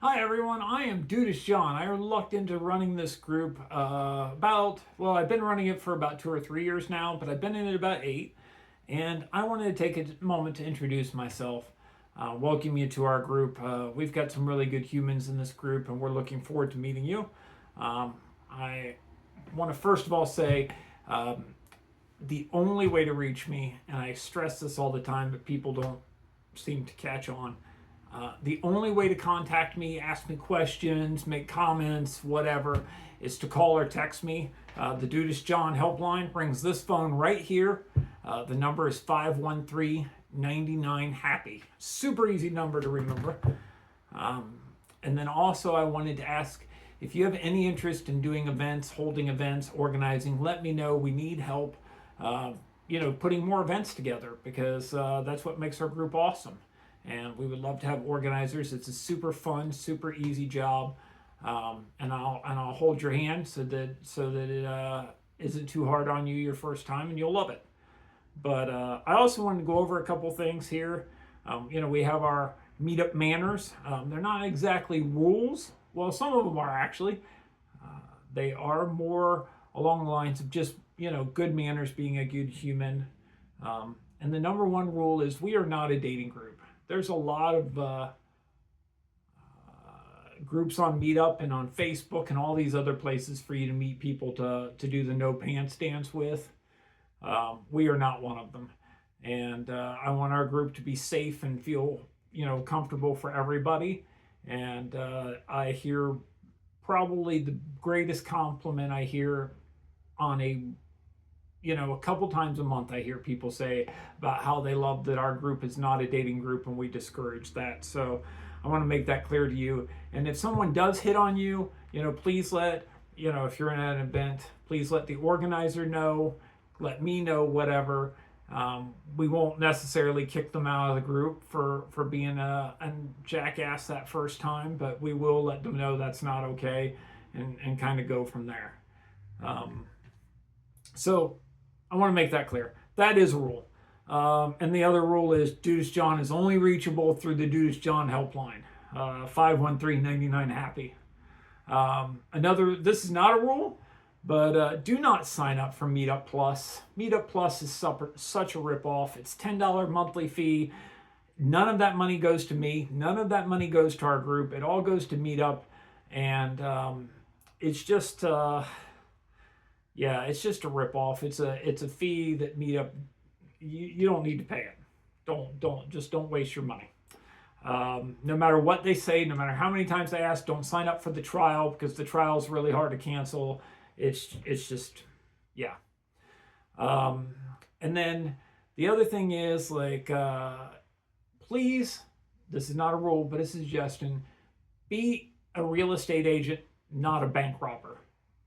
Hi everyone, I am Dudas John. I lucked into running this group I've been running it for about 2 or 3 years now, but I've been in it about 8. And I wanted to take a moment to introduce myself, welcome you to our group. We've got some really good humans in this group, and we're looking forward to meeting you. I want to first of all say um, the only way to reach me, and I stress this all the time, but people don't seem to catch on. The only way to contact me, ask me questions, make comments, whatever, is to call or text me. The Dudas John helpline brings this phone right here. The number is 513-99-HAPPY. Super easy number to remember. And then also, I wanted to ask if you have any interest in doing events, holding events, organizing, let me know. We need help, putting more events together because that's what makes our group awesome. And we would love to have organizers. It's a super fun, super easy job, and I'll hold your hand so that it isn't too hard on you your first time, and you'll love it. But I also wanted to go over a couple things here. We have our meetup manners. They're not exactly rules. Well, some of them are actually. They are more along the lines of just good manners, being a good human. And the number one rule is we are not a dating group. There's a lot of groups on Meetup and on Facebook and all these other places for you to meet people to do the no pants dance with. We are not one of them. And I want our group to be safe and feel comfortable for everybody. And I hear probably the greatest compliment I hear on a couple times a month I hear people say about how they love that our group is not a dating group and we discourage that. So I want to make that clear to you. And if someone does hit on you, please if you're in an event, please let the organizer know, let me know, whatever. We won't necessarily kick them out of the group for being a jackass that first time, but we will let them know that's not okay and kind of go from there. So I want to make that clear. That is a rule. And the other rule is Dudas John is only reachable through the Dudas John helpline, 513-99-HAPPY. This is not a rule, but do not sign up for Meetup Plus. Meetup Plus is such a ripoff. It's $10 monthly fee. None of that money goes to me. None of that money goes to our group. It all goes to Meetup. And it's just... it's just a ripoff. It's a fee that Meetup you don't need to pay it. Don't waste your money. No matter what they say, no matter how many times they ask, don't sign up for the trial because the trial is really hard to cancel. It's just and then the other thing is please, this is not a rule but a suggestion, be a real estate agent, not a bank robber.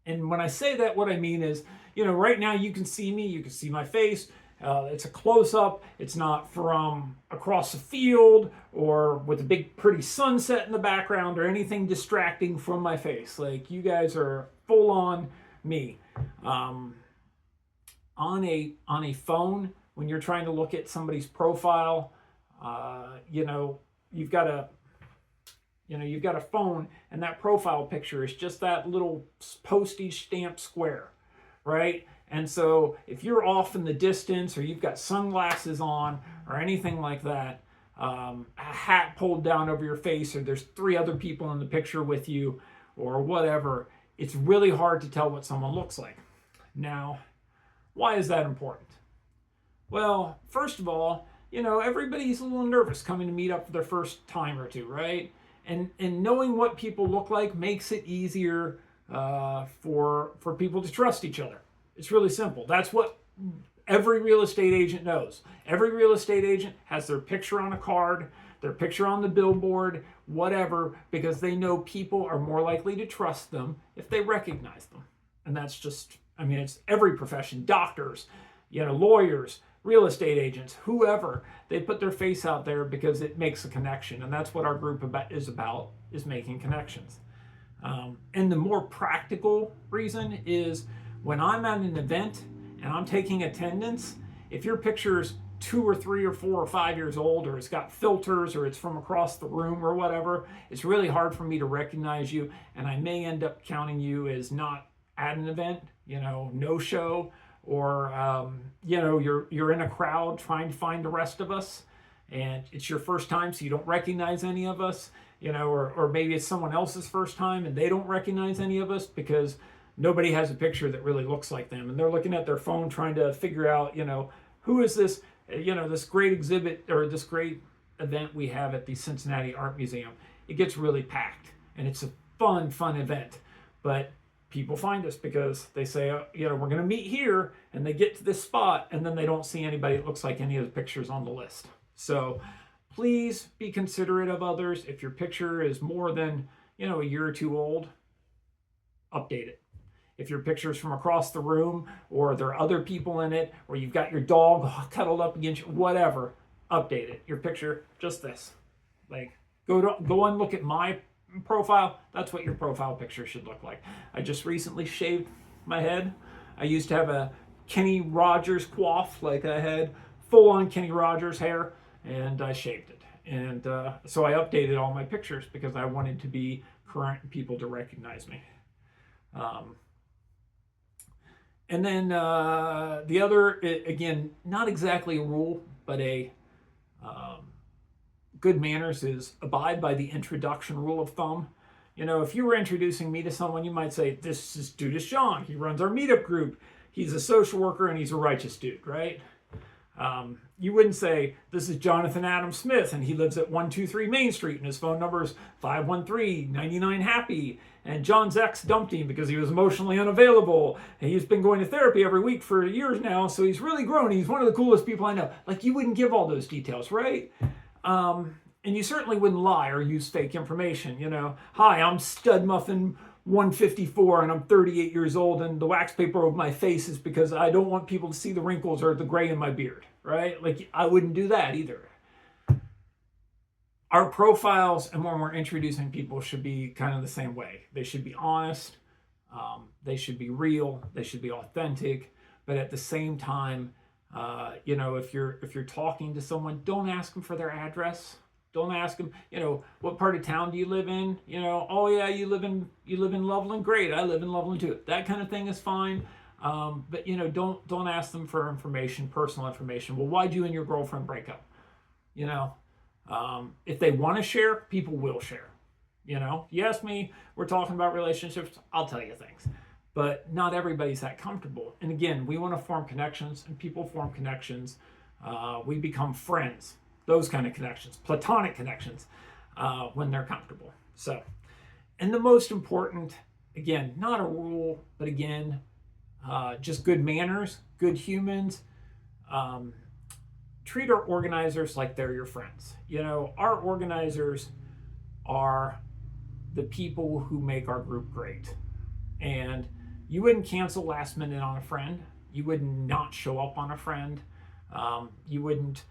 And when I say that, what I mean is, right now you can see me, you can see my face. It's a close-up. It's not from across the field or with a big, pretty sunset in the background or anything distracting from my face. You guys are full-on me. On a phone, when you're trying to look at somebody's profile, you've got a phone and that profile picture is just that little postage stamp square, right? And so if you're off in the distance or you've got sunglasses on or anything like that, a hat pulled down over your face, or there's 3 other people in the picture with you or whatever, it's really hard to tell what someone looks like. Now, why is that important? Well, first of all, everybody's a little nervous coming to meet up for their first time or two, right? And knowing what people look like makes it easier for people to trust each other. It's really simple. That's what every real estate agent knows. Every real estate agent has their picture on a card, their picture on the billboard, whatever, because they know people are more likely to trust them if they recognize them. And that's just, it's every profession, doctors, lawyers, real estate agents, whoever, they put their face out there because it makes a connection. And that's what our group is making connections. And the more practical reason is when I'm at an event and I'm taking attendance, if your picture's 2 or 3 or 4 or 5 years old, or it's got filters, or it's from across the room or whatever, it's really hard for me to recognize you, and I may end up counting you as not at an event, no show, or you're in a crowd trying to find the rest of us, and it's your first time, so you don't recognize any of us, or maybe it's someone else's first time and they don't recognize any of us because nobody has a picture that really looks like them, and they're looking at their phone trying to figure out, who is this, this great exhibit or this great event we have at the Cincinnati Art Museum. It gets really packed, and it's a fun event, but people find us because they say, we're going to meet here, and they get to this spot, and then they don't see anybody that looks like any of the pictures on the list. So please be considerate of others. If your picture is more than, a year or two old, update it. If your picture is from across the room, or there are other people in it, or you've got your dog cuddled up against you, whatever, update it. Your picture, just this. Like, go and look at my profile. That's what your profile picture should look like. I just recently shaved my head. I used to have a Kenny Rogers coif, like I had full-on Kenny Rogers hair, and I shaved it. And so I updated all my pictures because I wanted to be current and people to recognize me. And then the other, again, not exactly a rule, but a good manners is abide by the introduction rule of thumb. If you were introducing me to someone, you might say, this is Dudas John. He runs our meetup group. He's a social worker and he's a righteous dude, right? You wouldn't say, this is Jonathan Adam Smith and he lives at 123 Main Street and his phone number is 513-99-HAPPY. And John's ex dumped him because he was emotionally unavailable. And he's been going to therapy every week for years now, so he's really grown. He's one of the coolest people I know. Like, you wouldn't give all those details, right? And you certainly wouldn't lie or use fake information. Hi, I'm Stud Muffin 154 and I'm 38 years old, and the wax paper over my face is because I don't want people to see the wrinkles or the gray in my beard, right? Like, I wouldn't do that either. Our profiles and when we're introducing people should be kind of the same way. They should be honest, they should be real, they should be authentic, but at the same time, if you're talking to someone, don't ask them for their address. Don't ask them, what part of town do you live in? Oh yeah, you live in Loveland. Great, I live in Loveland too. That kind of thing is fine. But don't ask them for information, personal information. Well, why'd you and your girlfriend break up? If they want to share, people will share. You ask me, we're talking about relationships, I'll tell you things. But not everybody's that comfortable. And again, we want to form connections, and people form connections. We become friends, those kind of connections, platonic connections, when they're comfortable. So, and the most important, again, not a rule, but again, just good manners, good humans. Treat our organizers like they're your friends. Our organizers are the people who make our group great. And you wouldn't cancel last minute on a friend. You would not show up on a friend. You wouldn't,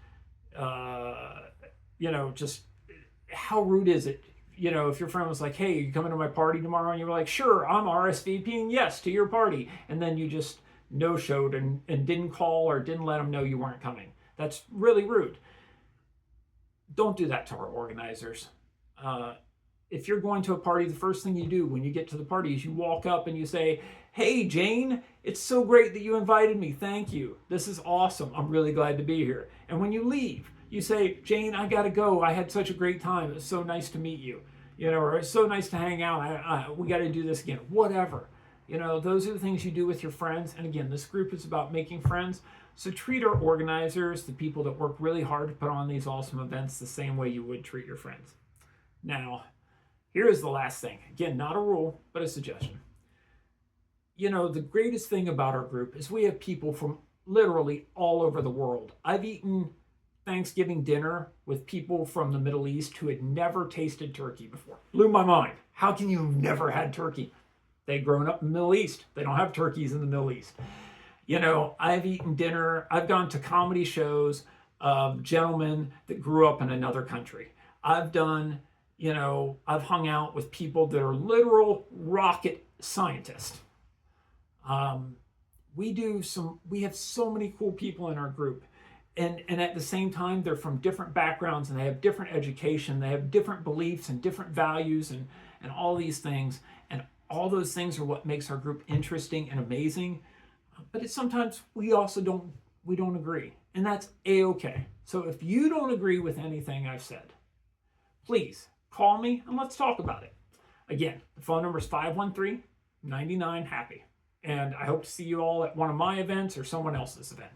just how rude is it? If your friend was like, hey, you coming to my party tomorrow? And you were like, sure, I'm RSVPing yes to your party. And then you just no-showed and didn't call or didn't let them know you weren't coming. That's really rude. Don't do that to our organizers. If you're going to a party, the first thing you do when you get to the party is you walk up and you say, hey, Jane, it's so great that you invited me. Thank you. This is awesome. I'm really glad to be here. And when you leave, you say, Jane, I got to go. I had such a great time. It was so nice to meet you. Or it's so nice to hang out. We got to do this again. Whatever. Those are the things you do with your friends. And again, this group is about making friends. So treat our organizers, the people that work really hard to put on these awesome events, the same way you would treat your friends. Now, here's the last thing. Again, not a rule, but a suggestion. The greatest thing about our group is we have people from literally all over the world. I've eaten Thanksgiving dinner with people from the Middle East who had never tasted turkey before. Blew my mind. How can you have never had turkey? They've grown up in the Middle East. They don't have turkeys in the Middle East. I've eaten dinner. I've gone to comedy shows of gentlemen that grew up in another country. I've done, I've hung out with people that are literal rocket scientists. We have so many cool people in our group. and at the same time, they're from different backgrounds and they have different education, they have different beliefs and different values and all these things. And all those things are what makes our group interesting and amazing. But it's sometimes we also don't agree. And that's a-okay. So if you don't agree with anything I've said, please call me and let's talk about it. Again, the phone number is 513-99-HAPPY. And I hope to see you all at one of my events or someone else's event.